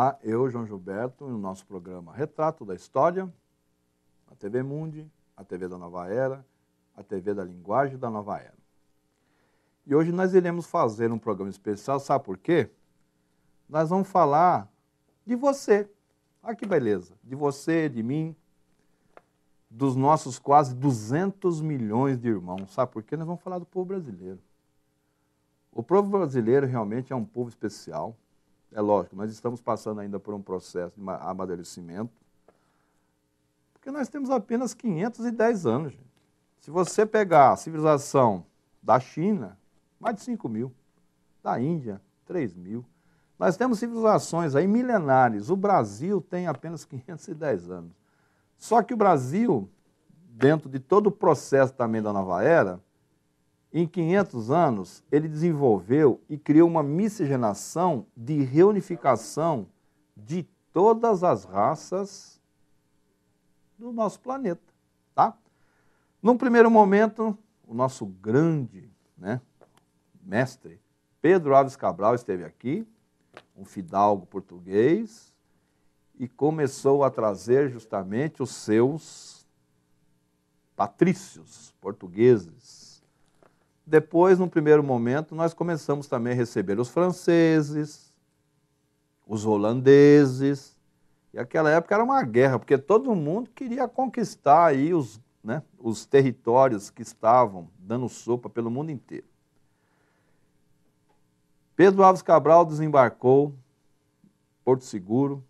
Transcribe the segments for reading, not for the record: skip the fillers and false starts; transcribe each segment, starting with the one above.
Olá, eu, João Gilberto, no nosso programa Retrato da História, a TV Mundi, a TV da Nova Era, a TV da Linguagem da Nova Era. E hoje nós iremos fazer um programa especial, sabe por quê? Nós vamos falar de você. Olha que beleza, de você, de mim, dos nossos quase 200 milhões de irmãos. Sabe por quê? Nós vamos falar do povo brasileiro. O povo brasileiro realmente é um povo especial. É lógico, nós estamos passando ainda por um processo de amadurecimento, porque nós temos apenas 510 anos, gente. Se você pegar a civilização da China, mais de 5 mil, da Índia, 3 mil. Nós temos civilizações aí milenares. O Brasil tem apenas 510 anos. Só que o Brasil, dentro de todo o processo também da Nova Era, em 500 anos, ele desenvolveu e criou uma miscigenação de reunificação de todas as raças do nosso planeta, tá? Num primeiro momento, o nosso grande, mestre, Pedro Álvares Cabral, esteve aqui, um fidalgo português, e começou a trazer justamente os seus patrícios portugueses. Depois, num primeiro momento, nós começamos também a receber os franceses, os holandeses, e aquela época era uma guerra, porque todo mundo queria conquistar aí os territórios que estavam dando sopa pelo mundo inteiro. Pedro Álvares Cabral desembarcou Porto Seguro,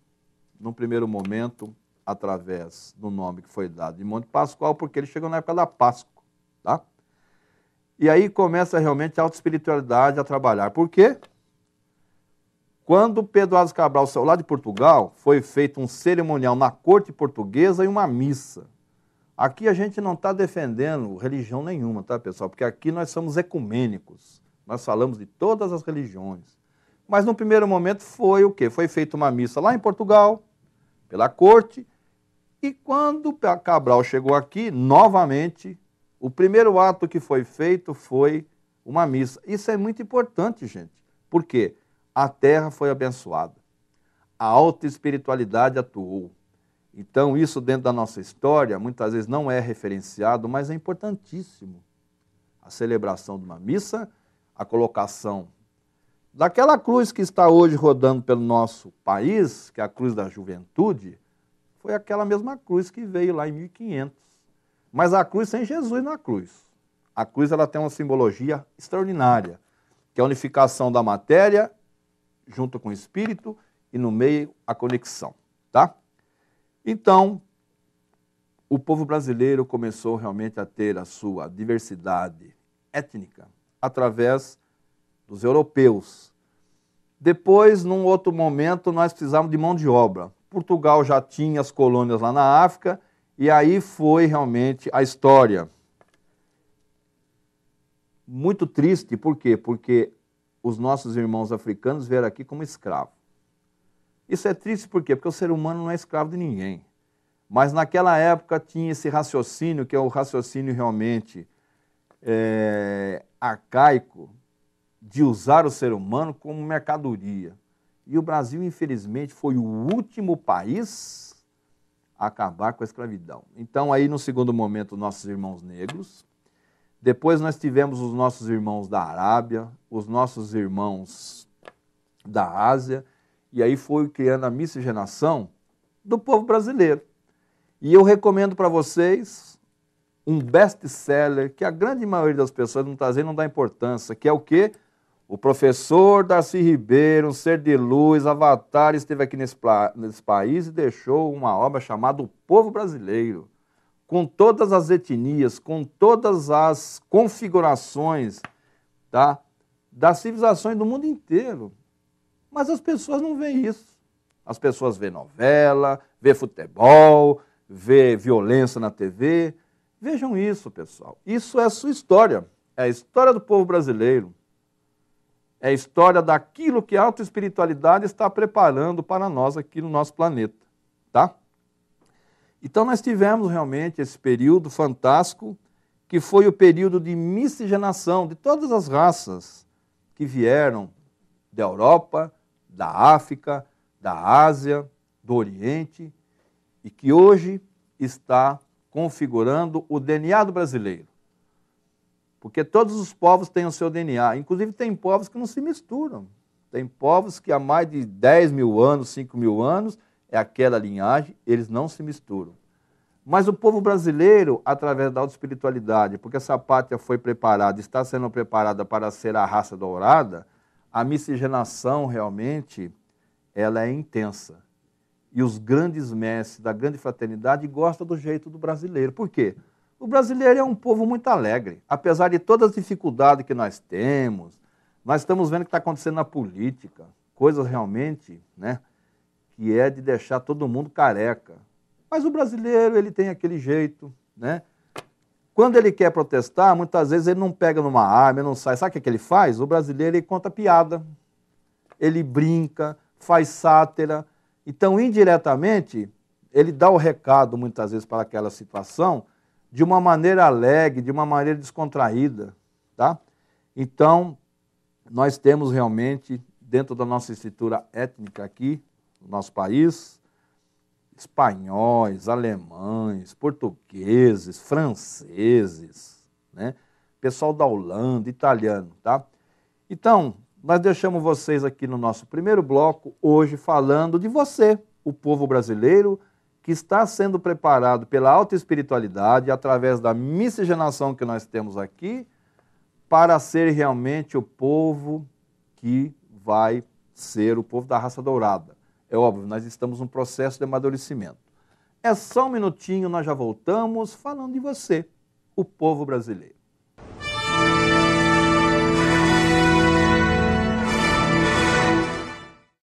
num primeiro momento, através do nome que foi dado de Monte Pascoal, porque ele chegou na época da Páscoa, tá? E aí começa realmente a autoespiritualidade a trabalhar. Por quê? Quando Pedro Álvares Cabral saiu lá de Portugal, foi feito um cerimonial na corte portuguesa e uma missa. Aqui a gente não está defendendo religião nenhuma, tá, pessoal? Porque aqui nós somos ecumênicos. Nós falamos de todas as religiões. Mas no primeiro momento foi o quê? Foi feita uma missa lá em Portugal, pela corte, e quando Cabral chegou aqui, novamente, o primeiro ato que foi feito foi uma missa. Isso é muito importante, gente. Por quê? A terra foi abençoada. A alta espiritualidade atuou. Então, isso dentro da nossa história, muitas vezes não é referenciado, mas é importantíssimo. A celebração de uma missa, a colocação daquela cruz que está hoje rodando pelo nosso país, que é a cruz da juventude, foi aquela mesma cruz que veio lá em 1500. Mas a cruz sem Jesus na cruz. A cruz ela tem uma simbologia extraordinária, que é a unificação da matéria junto com o espírito e no meio a conexão, tá? Então, o povo brasileiro começou realmente a ter a sua diversidade étnica através dos europeus. Depois, num outro momento, nós precisávamos de mão de obra. Portugal já tinha as colônias lá na África, e aí foi realmente a história. Muito triste, por quê? Porque os nossos irmãos africanos vieram aqui como escravos. Isso é triste por quê? Porque o ser humano não é escravo de ninguém. Mas naquela época tinha esse raciocínio, que é o raciocínio realmente arcaico, de usar o ser humano como mercadoria. E o Brasil, infelizmente, foi o último país a acabar com a escravidão. Então, aí no segundo momento, nossos irmãos negros. Depois nós tivemos os nossos irmãos da Arábia, os nossos irmãos da Ásia, e aí foi criando a miscigenação do povo brasileiro. E eu recomendo para vocês um best-seller que a grande maioria das pessoas não está dizendo, não dá importância, que é o quê? O professor Darcy Ribeiro, um ser de luz, avatar, esteve aqui nesse país e deixou uma obra chamada O Povo Brasileiro, com todas as etnias, com todas as configurações, tá, das civilizações do mundo inteiro. Mas as pessoas não veem isso. As pessoas veem novela, veem futebol, veem violência na TV. Vejam isso, pessoal. Isso é a sua história. É a história do povo brasileiro. É a história daquilo que a autoespiritualidade está preparando para nós aqui no nosso planeta, tá? Então nós tivemos realmente esse período fantástico, que foi o período de miscigenação de todas as raças que vieram da Europa, da África, da Ásia, do Oriente, e que hoje está configurando o DNA do brasileiro. Porque todos os povos têm o seu DNA, inclusive tem povos que não se misturam. Tem povos que há mais de 10 mil anos, 5 mil anos, é aquela linhagem, eles não se misturam. Mas o povo brasileiro, através da autoespiritualidade, porque essa pátria foi preparada, está sendo preparada para ser a raça dourada, a miscigenação realmente ela é intensa. E os grandes mestres da grande fraternidade gostam do jeito do brasileiro. Por quê? O brasileiro é um povo muito alegre. Apesar de todas as dificuldades que nós temos, nós estamos vendo o que está acontecendo na política, coisas realmente, né, que é de deixar todo mundo careca. Mas o brasileiro, ele tem aquele jeito, né? Quando ele quer protestar, muitas vezes ele não pega numa arma, ele não sai. Sabe o que ele faz? O brasileiro, ele conta piada, ele brinca, faz sátira. Então, indiretamente, ele dá o recado, muitas vezes, para aquela situação, de uma maneira alegre, de uma maneira descontraída, tá? Então, nós temos realmente, dentro da nossa estrutura étnica aqui, no nosso país, espanhóis, alemães, portugueses, franceses, né? Pessoal da Holanda, italiano, tá? Então, nós deixamos vocês aqui no nosso primeiro bloco, hoje falando de você, o povo brasileiro, que está sendo preparado pela alta espiritualidade, através da miscigenação que nós temos aqui, para ser realmente o povo que vai ser o povo da raça dourada. É óbvio, nós estamos num processo de amadurecimento. É só um minutinho, nós já voltamos falando de você, o povo brasileiro.